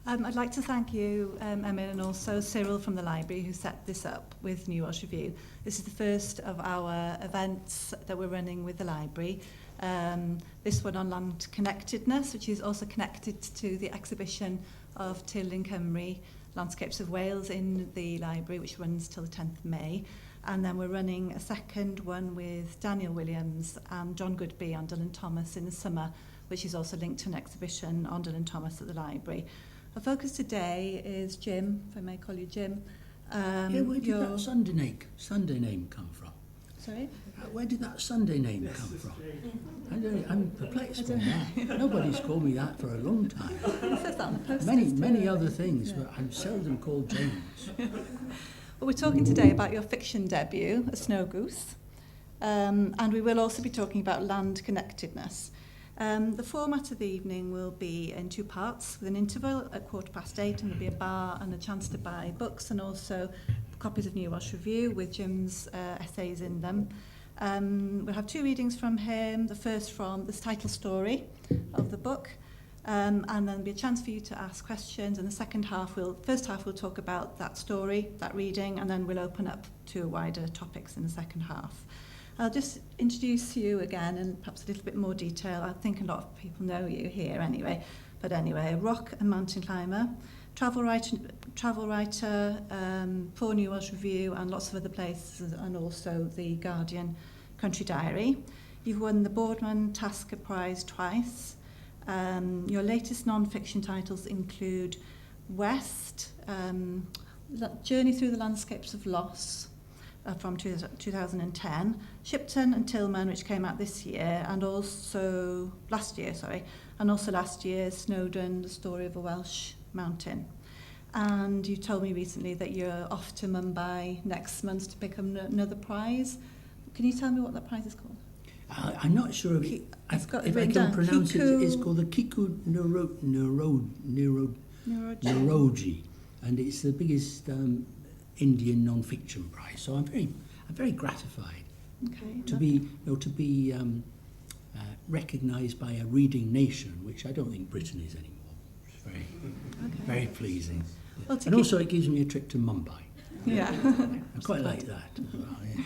I'd like to thank you, Emma, and also Cyril from the library who set this up with New Welsh Review. This is the first of our events that we're running with the library. This one on Land-connectedness, which is also connected to the exhibition of Tirlun Cymru, Landscapes of Wales in the library, which runs till the 10th of May. And then we're running a second one with Daniel Williams and John Goodby on Dylan Thomas in the summer, which is also linked to an exhibition on Dylan Thomas at the library. Our focus today is Jim, if I may call you Jim. Where did that Sunday name come from? Sorry? Where did that Sunday name come from? I'm perplexed by that. Nobody's called me that for a long time. It says that on the posters Many too, other things, but I'm seldom called James. Well, we're talking today about your fiction debut, A Snow Goose, and we will also be talking about land-connectedness. The format of the evening will be in two parts, with an interval at 8:15, and there'll be a bar and a chance to buy books and also copies of New Welsh Review with Jim's essays in them. We'll have two readings from him, the first from the title story of the book, and then there'll be a chance for you to ask questions, and the first half we'll talk about that story, that reading, and then we'll open up to wider topics in the second half. I'll just introduce you again in perhaps a little bit more detail. I think a lot of people know you here anyway. But anyway, rock and mountain climber, travel writer for New Welsh Review and lots of other places, and also the Guardian Country Diary. You've won the Boardman Tasker Prize twice. Your latest non-fiction titles include West, Journey Through the Landscapes of Loss, from 2010, Shipton and Tillman, which came out this year, and also last year, Snowdon, the story of a Welsh mountain. And you told me recently that you're off to Mumbai next month to pick up another prize. Can you tell me what that prize is called? I'm not sure if I can pronounce it. It's called the Kiku Neuroji, and it's the biggest Indian non-fiction prize. So I'm very gratified to be recognised by a reading nation, which I don't think Britain is anymore. It's very pleasing. Well, and also it gives me a trip to Mumbai. Yeah, I quite like that as well. Yeah.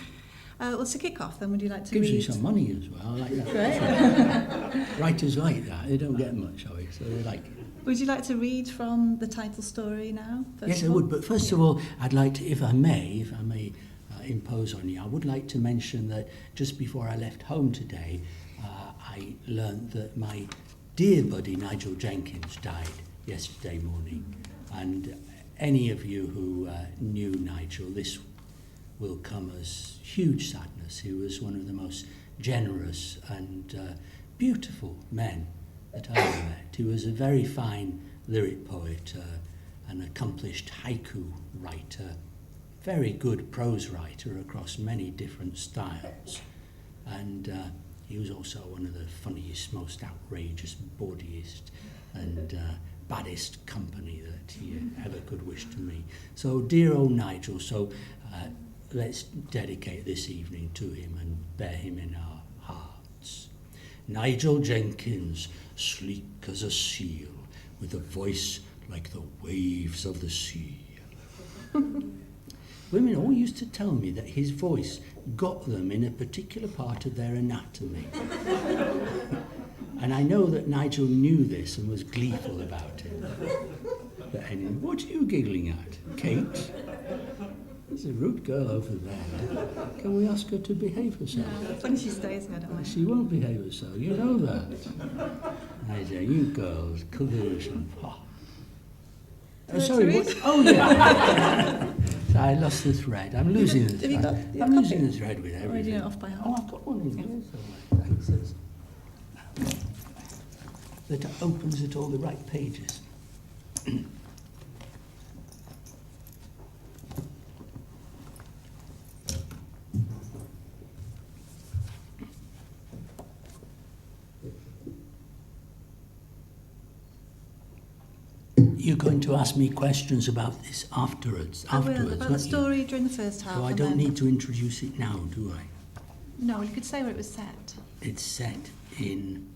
Well, to kick off, then, would you like to gives read? you some money as well. I like that. Great. Writers like that. They don't get much of it, so they like it. Would you like to read from the title story now? Yes, I would. But first of all, I'd like to, if I may impose on you, I would like to mention that just before I left home today, I learned that my dear buddy Nigel Jenkins died yesterday morning. And any of you who knew Nigel, this will come as huge sadness. He was one of the most generous and beautiful men that I ever met. He was a very fine lyric poet, an accomplished haiku writer, very good prose writer across many different styles. And he was also one of the funniest, most outrageous, bawdiest and baddest company that he ever could wish to me. So dear old Nigel, let's dedicate this evening to him and bear him in our hearts. Nigel Jenkins, sleek as a seal, with a voice like the waves of the sea. Women all used to tell me that his voice got them in a particular part of their anatomy. And I know that Nigel knew this and was gleeful about it. But anyway, what are you giggling at, Kate? There's a rude girl over there. Can we ask her to behave herself? No, when she stays here, don't we? She won't behave herself, you know that. I say, you girls, covers and sorry, what? Oh yeah. So I lost the thread. I'm losing the thread. I'm losing the thread with everything. Or off by heart? Oh, I've got one in here. So thanks. That opens at all the right pages. You're going to ask me questions about this afterwards. I will, about the story during the first half. So I don't need to introduce it now, do I? No, you could say where it was set. It's set in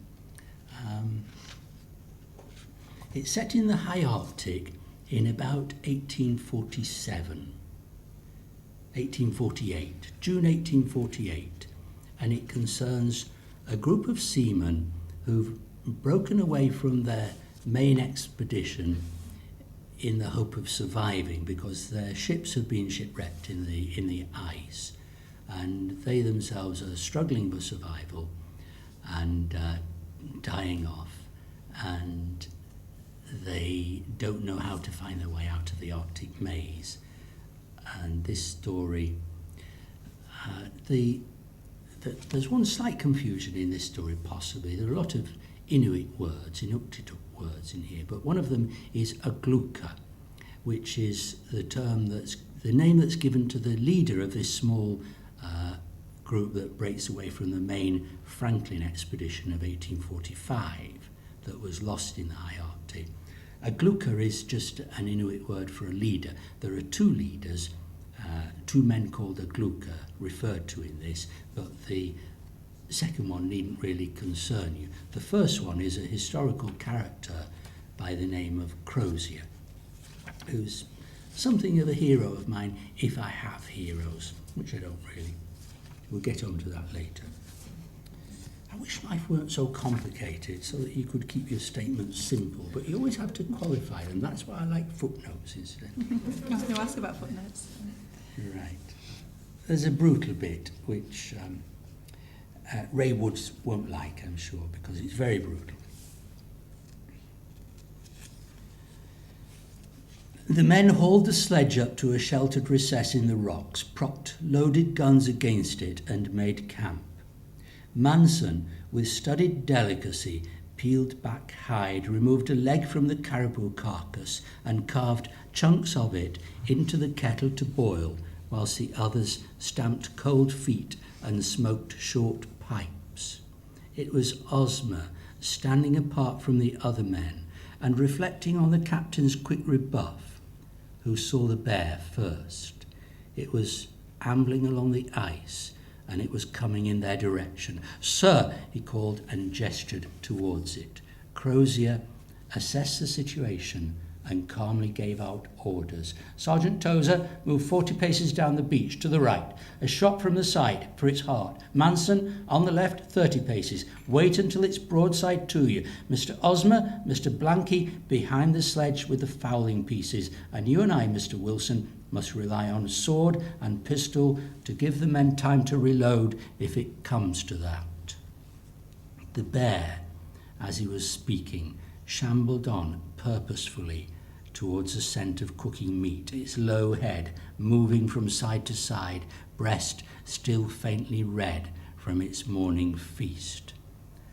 It's set in the high Arctic in about 1848, June 1848, and it concerns a group of seamen who've broken away from their main expedition in the hope of surviving because their ships have been shipwrecked in the ice, and they themselves are struggling for survival and dying off, and they don't know how to find their way out of the maze. And this story, there's one slight confusion in this story possibly. There are a lot of Inuit words, Inuktitut words in here, but one of them is agluka, which is the name that's given to the leader of this small group that breaks away from the main Franklin expedition of 1845 that was lost in the high Arctic. Agluka is just an Inuit word for a leader. There are two leaders, two men called agluka referred to in this, but the second one needn't really concern you. The first one is a historical character by the name of Crozier, who's something of a hero of mine if I have heroes, which I don't really. We'll get on to that later. I wish life weren't so complicated so that you could keep your statements simple, but you always have to qualify them. That's why I like footnotes instead. I was going to ask about footnotes. Right. There's a brutal bit which Ray Woods won't like, I'm sure, because it's very brutal. The men hauled the sledge up to a sheltered recess in the rocks, propped loaded guns against it, and made camp. Manson, with studied delicacy, peeled back hide, removed a leg from the caribou carcass, and carved chunks of it into the kettle to boil, whilst the others stamped cold feet and smoked short pipes. It was Ozma, standing apart from the other men, and reflecting on the captain's quick rebuff, who saw the bear first. It was ambling along the ice, and it was coming in their direction. "Sir," he called and gestured towards it. Crozier assessed the situation and calmly gave out orders. "Sergeant Tozer, move 40 paces down the beach to the right. A shot from the side for its heart. Manson, on the left, 30 paces. Wait until it's broadside to you. Mr. Ozma, Mr. Blanky, behind the sledge with the fowling pieces. And you and I, Mr. Wilson, must rely on sword and pistol to give the men time to reload if it comes to that." The bear, as he was speaking, shambled on purposefully towards the scent of cooking meat, its low head moving from side to side, breast still faintly red from its morning feast.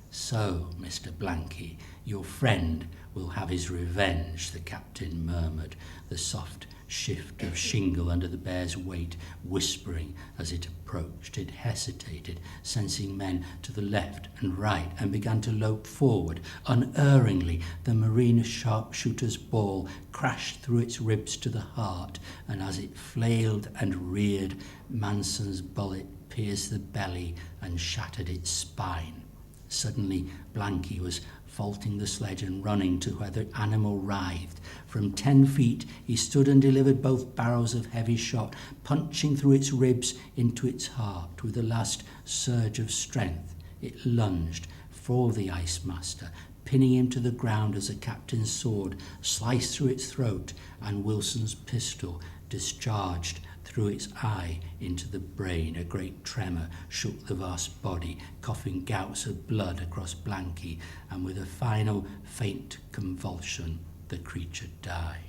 "So, Mr. Blanky, your friend will have his revenge," the captain murmured, the soft shift of shingle under the bear's weight whispering as it approached. It hesitated, sensing men to the left and right, and began to lope forward. Unerringly, the marine sharpshooter's ball crashed through its ribs to the heart, and as it flailed and reared, Manson's bullet pierced the belly and shattered its spine. Suddenly, Blanky was faulting the sledge and running to where the animal writhed. From 10 feet, he stood and delivered both barrels of heavy shot, punching through its ribs into its heart. With a last surge of strength, it lunged for the ice master, pinning him to the ground as the captain's sword sliced through its throat and Wilson's pistol discharged through its eye into the brain. A great tremor shook the vast body, coughing gouts of blood across Blanky, and with a final faint convulsion, the creature died.